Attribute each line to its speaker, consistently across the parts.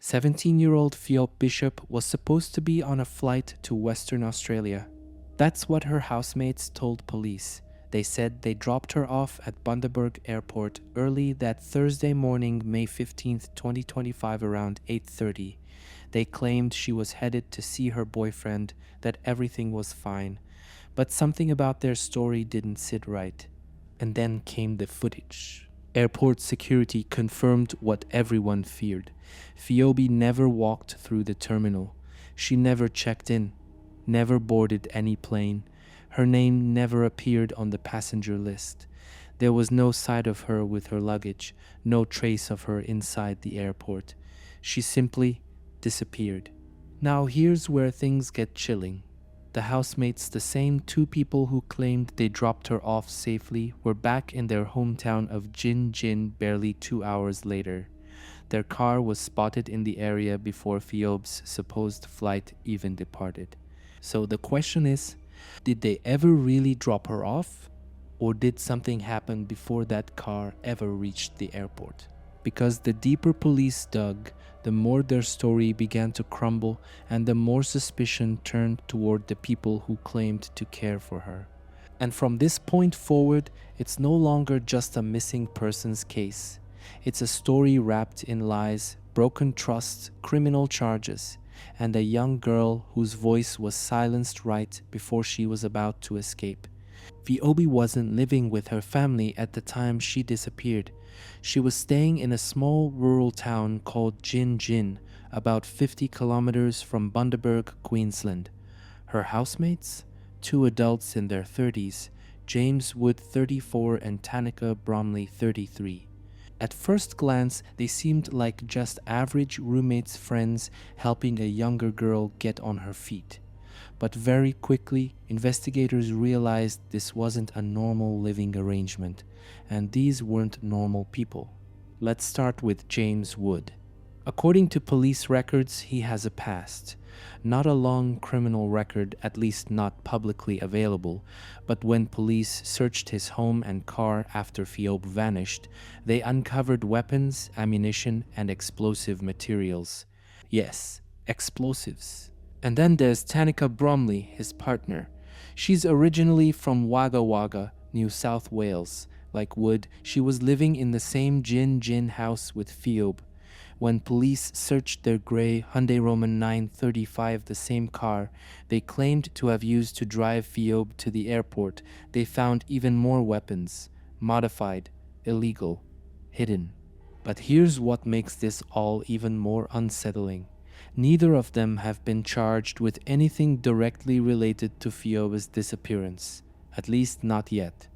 Speaker 1: 17-year-old Pheobe Bishop was supposed to be on a flight to Western Australia. That's what her housemates told police. They said they dropped her off at Bundaberg Airport early that Thursday morning, May 15th, 2025 around 8:30. They claimed she was headed to see her boyfriend, that everything was fine. But something about their story didn't sit right. And then came the footage. Airport security confirmed what everyone feared. Pheobe never walked through the terminal. She never checked in, never boarded any plane. Her name never appeared on the passenger list. There was no sight of her with her luggage, no trace of her inside the airport. She simply disappeared. Now here's where things get chilling. The housemates, the same two people who claimed they dropped her off safely, were back in their hometown of Gin Gin barely 2 hours later. Their car was spotted in the area before Pheobe's supposed flight even departed. So the question is, did they ever really drop her off? Or did something happen before that car ever reached the airport? Because the deeper police dug, the more their story began to crumble and the more suspicion turned toward the people who claimed to care for her. And from this point forward, it's no longer just a missing persons case. It's a story wrapped in lies, broken trust, criminal charges, and a young girl whose voice was silenced right before she was about to escape. Pheobe wasn't living with her family at the time she disappeared. She was staying in a small rural town called Gin Gin, about 50 kilometers from Bundaberg, Queensland. Her housemates? Two adults in their 30s, James Wood 34 and Tanika Bromley 33. At first glance, they seemed like just average roommates friends helping a younger girl get on her feet. But very quickly, investigators realized this wasn't a normal living arrangement, and these weren't normal people. Let's start with James Wood. According to police records, he has a past. Not a long criminal record, at least not publicly available, but when police searched his home and car after Pheobe vanished, they uncovered weapons, ammunition, and explosive materials. Yes, explosives. And then there's Tanika Bromley, his partner. She's originally from Wagga Wagga, New South Wales. Like Wood, she was living in the same Gin Gin house with Pheobe. When police searched their grey Hyundai Roman 935, the same car they claimed to have used to drive Pheobe to the airport, they found even more weapons, modified, illegal, hidden. But here's what makes this all even more unsettling. Neither of them have been charged with anything directly related to Pheobe's disappearance, at least not yet.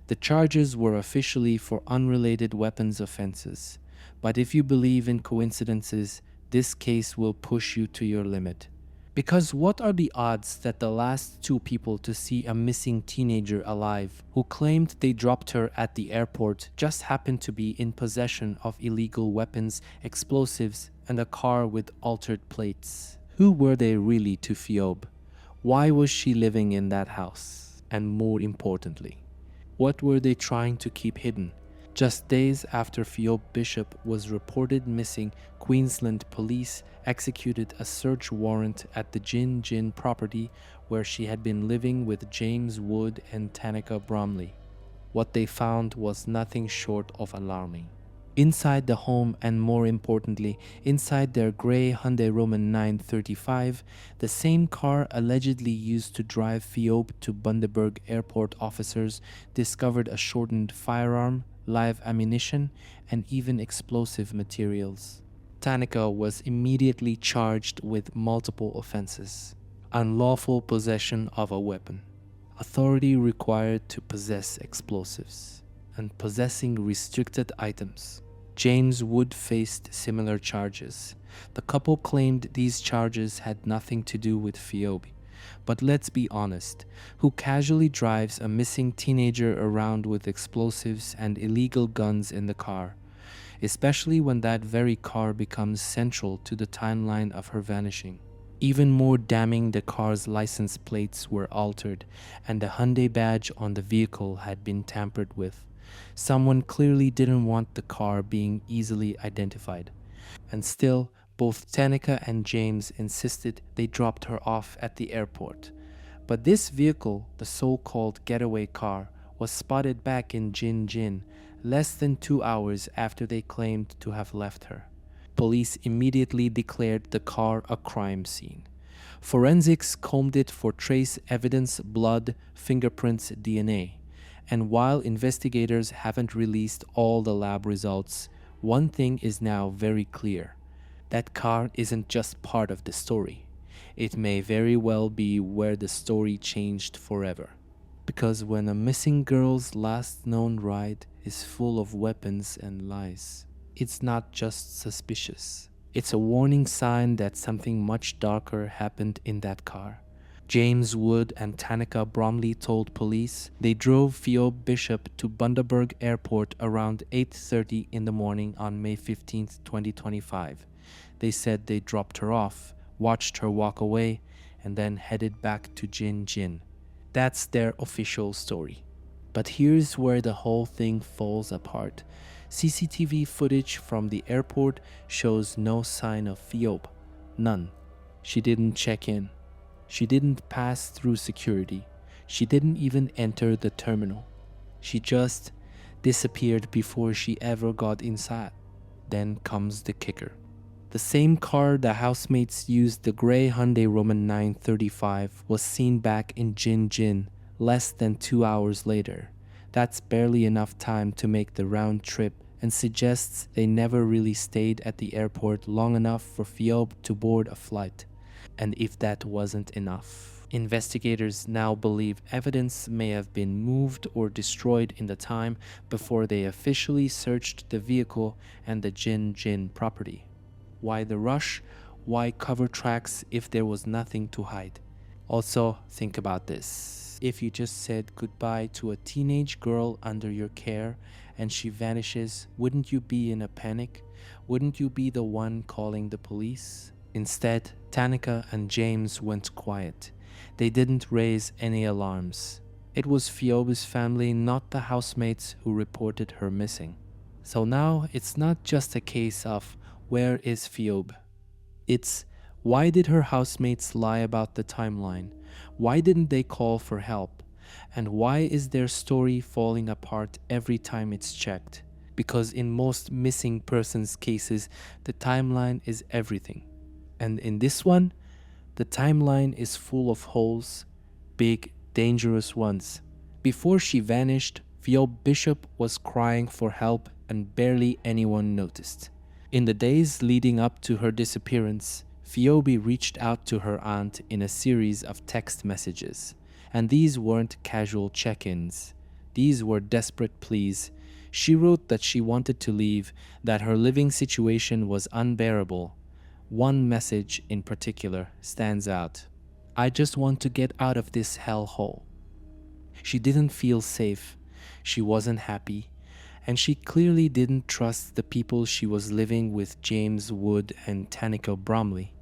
Speaker 1: The charges were officially for unrelated weapons offenses. But if you believe in coincidences, this case will push you to your limit. Because what are the odds that the last two people to see a missing teenager alive, who claimed they dropped her at the airport, just happened to be in possession of illegal weapons, explosives, and a car with altered plates? Who were they really to Pheobe? Why was she living in that house? And more importantly, what were they trying to keep hidden? Just days after Pheobe Bishop was reported missing, Queensland police executed a search warrant at the Gin Gin property where she had been living with James Wood and Tanika Bromley. What they found was nothing short of alarming. Inside the home, and more importantly, inside their grey Hyundai Roman 935, the same car allegedly used to drive Pheobe to Bundaberg Airport, officers discovered a shortened firearm, live ammunition, and even explosive materials. Tanika was immediately charged with multiple offenses. Unlawful possession of a weapon, authority required to possess explosives, and possessing restricted items. James Wood faced similar charges. The couple claimed these charges had nothing to do with Pheobe. But let's be honest, who casually drives a missing teenager around with explosives and illegal guns in the car, especially when that very car becomes central to the timeline of her vanishing? Even more damning, the car's license plates were altered and the Hyundai badge on the vehicle had been tampered with. Someone clearly didn't want the car being easily identified. And still, Both Tanika and James insisted they dropped her off at the airport. But this vehicle, the so-called getaway car, was spotted back in Jin Jin less than 2 hours after they claimed to have left her. Police immediately declared the car a crime scene. Forensics combed it for trace evidence, blood, fingerprints, DNA. And while investigators haven't released all the lab results, one thing is now very clear. That car isn't just part of the story. It may very well be where the story changed forever. Because when a missing girl's last known ride is full of weapons and lies, it's not just suspicious. It's a warning sign that something much darker happened in that car. James Wood and Tanika Bromley told police they drove Pheobe Bishop to Bundaberg Airport around 8:30 in the morning on May 15, 2025. They said they dropped her off, watched her walk away, and then headed back to Jin Jin. That's their official story. But here's where the whole thing falls apart. CCTV footage from the airport shows no sign of Pheobe. None. She didn't check in. She didn't pass through security. She didn't even enter the terminal. She just disappeared before she ever got inside. Then comes the kicker. The same car the housemates used, the gray Hyundai Roman 935, was seen back in Jin Jin less than 2 hours later. That's barely enough time to make the round trip and suggests they never really stayed at the airport long enough for Pheobe to board a flight. And if that wasn't enough, investigators now believe evidence may have been moved or destroyed in the time before they officially searched the vehicle and the Jin Jin property. Why the rush? Why cover tracks if there was nothing to hide? Also, think about this. If you just said goodbye to a teenage girl under your care and she vanishes, wouldn't you be in a panic? Wouldn't you be the one calling the police? Instead, Tanika and James went quiet. They didn't raise any alarms. It was Pheobe's family, not the housemates, who reported her missing. So now it's not just a case of where is Pheobe? It's why did her housemates lie about the timeline? Why didn't they call for help? And why is their story falling apart every time it's checked? Because in most missing persons cases, the timeline is everything. And in this one, the timeline is full of holes, big, dangerous ones. Before she vanished, Pheobe Bishop was crying for help and barely anyone noticed. In the days leading up to her disappearance, Pheobe reached out to her aunt in a series of text messages. And these weren't casual check-ins. These were desperate pleas. She wrote that she wanted to leave, that her living situation was unbearable. One message in particular stands out. I just want to get out of this hellhole. She didn't feel safe. She wasn't happy. And she clearly didn't trust the people she was living with, James Wood and Tanika Bromley.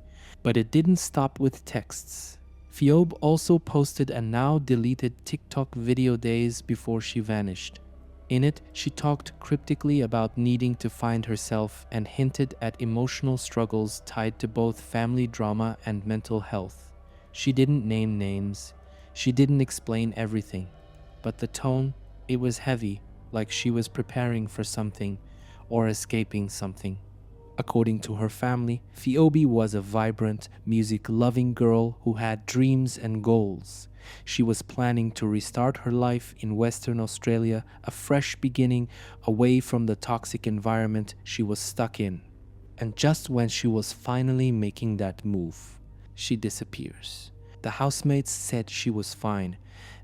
Speaker 1: But it didn't stop with texts. Pheobe also posted a now deleted TikTok video days before she vanished. In it, she talked cryptically about needing to find herself and hinted at emotional struggles tied to both family drama and mental health. She didn't name names. She didn't explain everything. But the tone, it was heavy, like she was preparing for something or escaping something. According to her family, Pheobe was a vibrant, music-loving girl who had dreams and goals. She was planning to restart her life in Western Australia, a fresh beginning away from the toxic environment she was stuck in. And just when she was finally making that move, she disappears. The housemates said she was fine.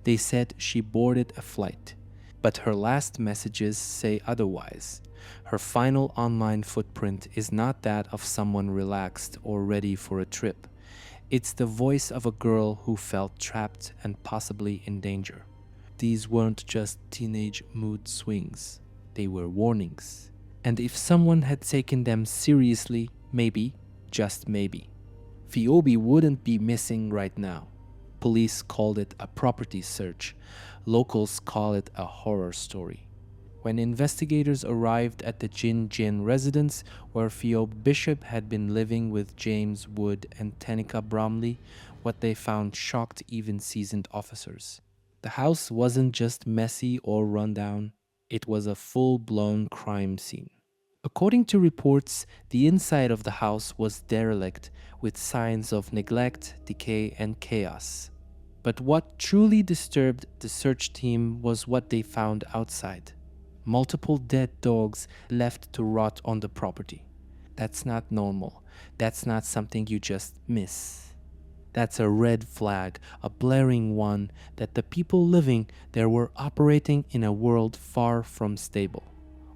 Speaker 1: They said she boarded a flight. But her last messages say otherwise. Her final online footprint is not that of someone relaxed or ready for a trip. It's the voice of a girl who felt trapped and possibly in danger. These weren't just teenage mood swings. They were warnings. And if someone had taken them seriously, maybe, just maybe, Pheobe wouldn't be missing right now. Police called it a property search. Locals call it a horror story. When investigators arrived at the Gin Gin residence where Pheobe Bishop had been living with James Wood and Tanika Bromley, what they found shocked even seasoned officers. The house wasn't just messy or rundown, it was a full-blown crime scene. According to reports, the inside of the house was derelict with signs of neglect, decay, and chaos. But what truly disturbed the search team was what they found outside. Multiple dead dogs left to rot on the property. That's not normal. That's not something you just miss. That's a red flag, a blaring one that the people living there were operating in a world far from stable.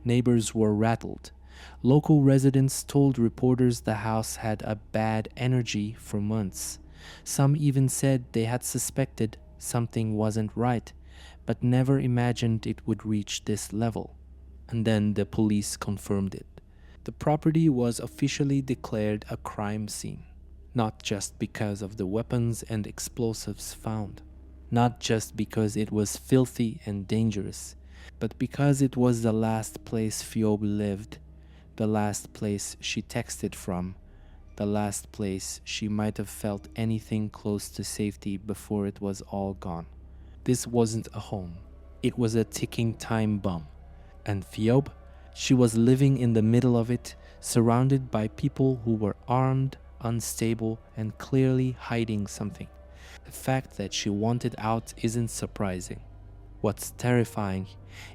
Speaker 1: Neighbors were rattled. Local residents told reporters the house had a bad energy for months. Some even said they had suspected something wasn't right, but never imagined it would reach this level. And then the police confirmed it. The property was officially declared a crime scene, not just because of the weapons and explosives found, not just because it was filthy and dangerous, but because it was the last place Pheobe lived, the last place she texted from, the last place she might have felt anything close to safety before it was all gone. This wasn't a home. It was a ticking time bomb. And Pheobe, she was living in the middle of it, surrounded by people who were armed, unstable, and clearly hiding something. The fact that she wanted out isn't surprising. What's terrifying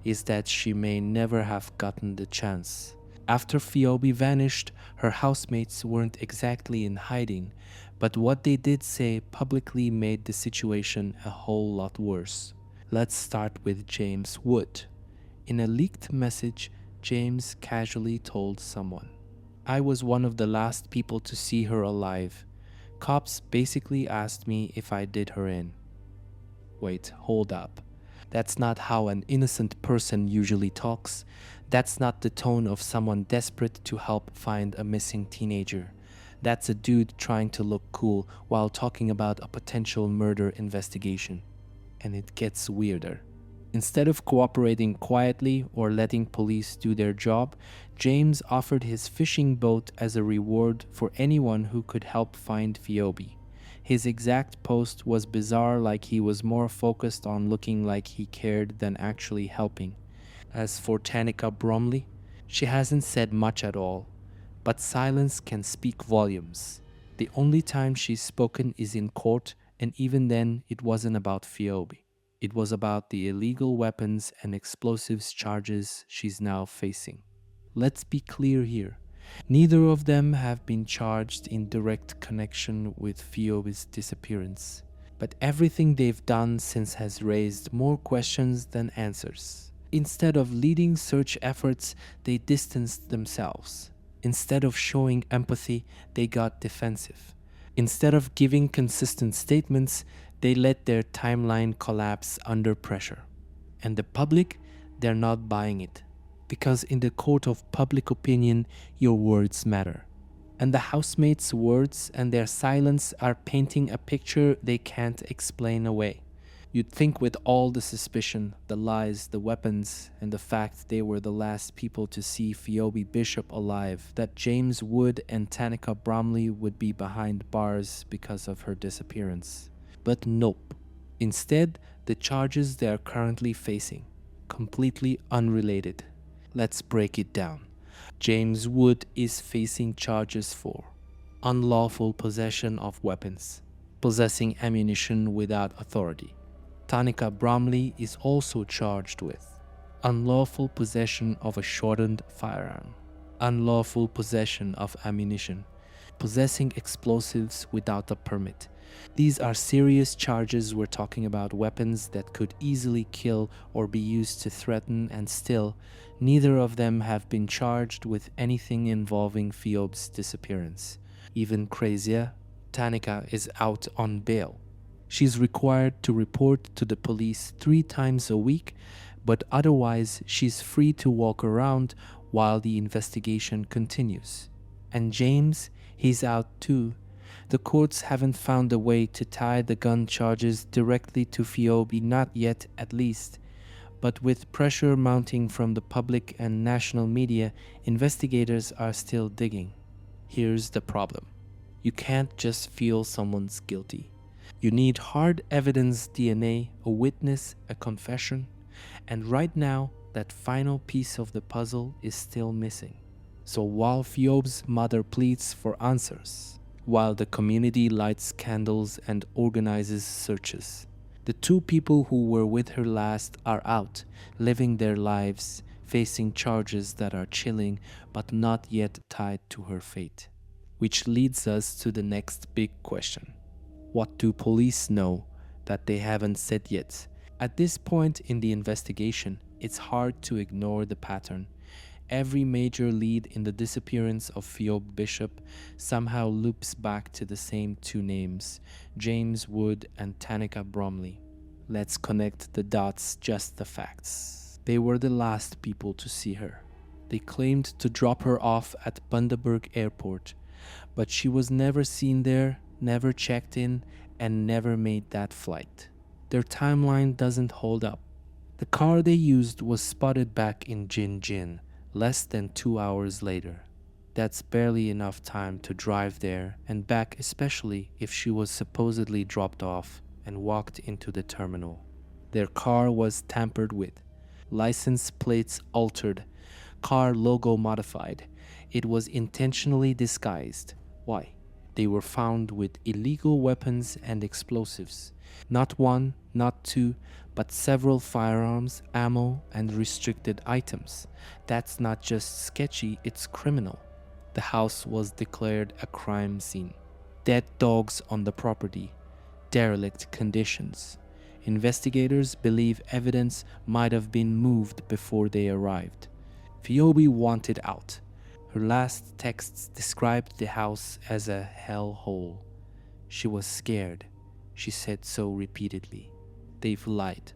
Speaker 1: is that she may never have gotten the chance. After Pheobe vanished, her housemates weren't exactly in hiding, but what they did say publicly made the situation a whole lot worse. Let's start with James Wood. In a leaked message, James casually told someone, "I was one of the last people to see her alive. Cops basically asked me if I did her in." Wait, hold up. That's not how an innocent person usually talks. That's not the tone of someone desperate to help find a missing teenager. That's a dude trying to look cool while talking about a potential murder investigation. And it gets weirder. Instead of cooperating quietly or letting police do their job, James offered his fishing boat as a reward for anyone who could help find Pheobe. His exact post was bizarre, like he was more focused on looking like he cared than actually helping. As for Tanika Bromley, she hasn't said much at all, but silence can speak volumes. The only time she's spoken is in court, and even then it wasn't about Pheobe. It was about the illegal weapons and explosives charges she's now facing. Let's be clear here. Neither of them have been charged in direct connection with Pheobe's disappearance, but everything they've done since has raised more questions than answers. Instead of leading search efforts, they distanced themselves. Instead of showing empathy, they got defensive. Instead of giving consistent statements, they let their timeline collapse under pressure. And the public, they're not buying it. Because in the court of public opinion, your words matter. And the housemates' words and their silence are painting a picture they can't explain away. You'd think with all the suspicion, the lies, the weapons, and the fact they were the last people to see Pheobe Bishop alive, that James Wood and Tanika Bromley would be behind bars because of her disappearance. But nope. Instead, the charges they are currently facing, completely unrelated. Let's break it down. James Wood is facing charges for unlawful possession of weapons, possessing ammunition without authority. Tanika Bromley is also charged with unlawful possession of a shortened firearm, unlawful possession of ammunition, possessing explosives without a permit. These are serious charges. We're talking about weapons that could easily kill or be used to threaten, and still, neither of them have been charged with anything involving Pheobe's disappearance. Even crazier, Tanika is out on bail. She's required to report to the police 3 times a week, but otherwise she's free to walk around while the investigation continues. And James, he's out too. The courts haven't found a way to tie the gun charges directly to Pheobe, not yet at least. But with pressure mounting from the public and national media, investigators are still digging. Here's the problem. You can't just feel someone's guilty. You need hard evidence, DNA, a witness, a confession, and right now, that final piece of the puzzle is still missing. So while Pheobe's mother pleads for answers, while the community lights candles and organizes searches, the two people who were with her last are out, living their lives, facing charges that are chilling but not yet tied to her fate. Which leads us to the next big question. What do police know that they haven't said yet? At this point in the investigation, it's hard to ignore the pattern. Every major lead in the disappearance of Pheobe Bishop somehow loops back to the same two names, James Wood and Tanika Bromley. Let's connect the dots, just the facts. They were the last people to see her. They claimed to drop her off at Bundaberg Airport, but she was never seen there, never checked in, and never made that flight. Their timeline doesn't hold up. The car they used was spotted back in Jinjin, less than 2 hours later. That's barely enough time to drive there and back, especially if she was supposedly dropped off and walked into the terminal. Their car was tampered with, license plates altered, car logo modified. It was intentionally disguised. Why? They were found with illegal weapons and explosives. Not one, not two, but several firearms, ammo, and restricted items. That's not just sketchy, it's criminal. The house was declared a crime scene. Dead dogs on the property, derelict conditions. Investigators believe evidence might have been moved before they arrived. Pheobe wanted out. Her last texts described the house as a hellhole. She was scared. She said so repeatedly. They've lied.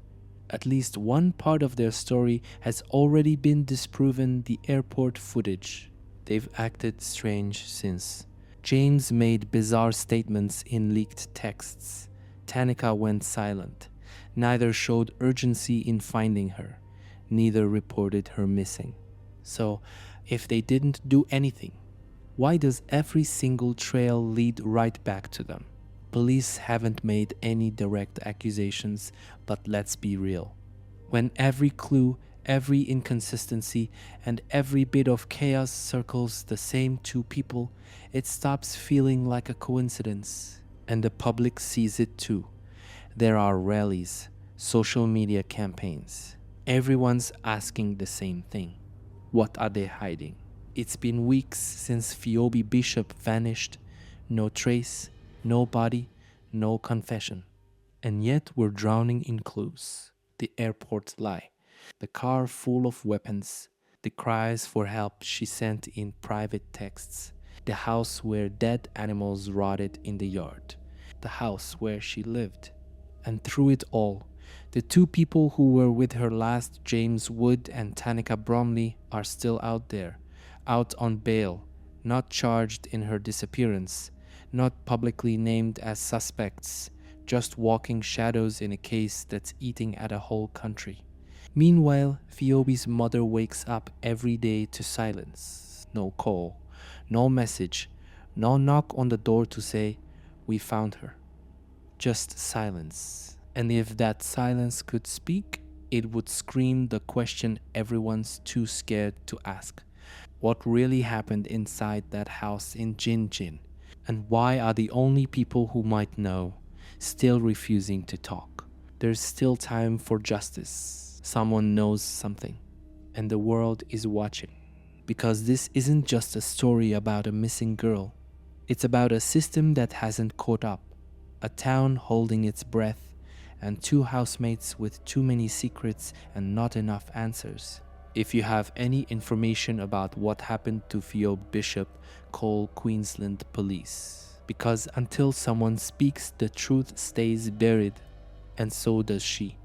Speaker 1: At least one part of their story has already been disproven, the airport footage. They've acted strange since. James made bizarre statements in leaked texts. Tanika went silent. Neither showed urgency in finding her. Neither reported her missing. So, if they didn't do anything, why does every single trail lead right back to them? Police haven't made any direct accusations, but let's be real. When every clue, every inconsistency, and every bit of chaos circles the same two people, it stops feeling like a coincidence. And the public sees it too. There are rallies, social media campaigns. Everyone's asking the same thing. What are they hiding? It's been weeks since Pheobe Bishop vanished. No trace, no body, no confession. And yet we're drowning in clues. The airport lie, the car full of weapons, the cries for help she sent in private texts, the house where dead animals rotted in the yard, the house where she lived. And through it all, the two people who were with her last, James Wood and Tanika Bromley, are still out there, out on bail, not charged in her disappearance, not publicly named as suspects, just walking shadows in a case that's eating at a whole country. Meanwhile, Pheobe's mother wakes up every day to silence. No call, no message, no knock on the door to say, "We found her." Just silence. And if that silence could speak, it would scream the question everyone's too scared to ask. What really happened inside that house in Jinjin? And why are the only people who might know still refusing to talk? There's still time for justice. Someone knows something, and the world is watching. Because this isn't just a story about a missing girl. It's about a system that hasn't caught up, a town holding its breath, and two housemates with too many secrets and not enough answers. If you have any information about what happened to Pheobe Bishop, call Queensland police. Because until someone speaks, the truth stays buried, and so does she.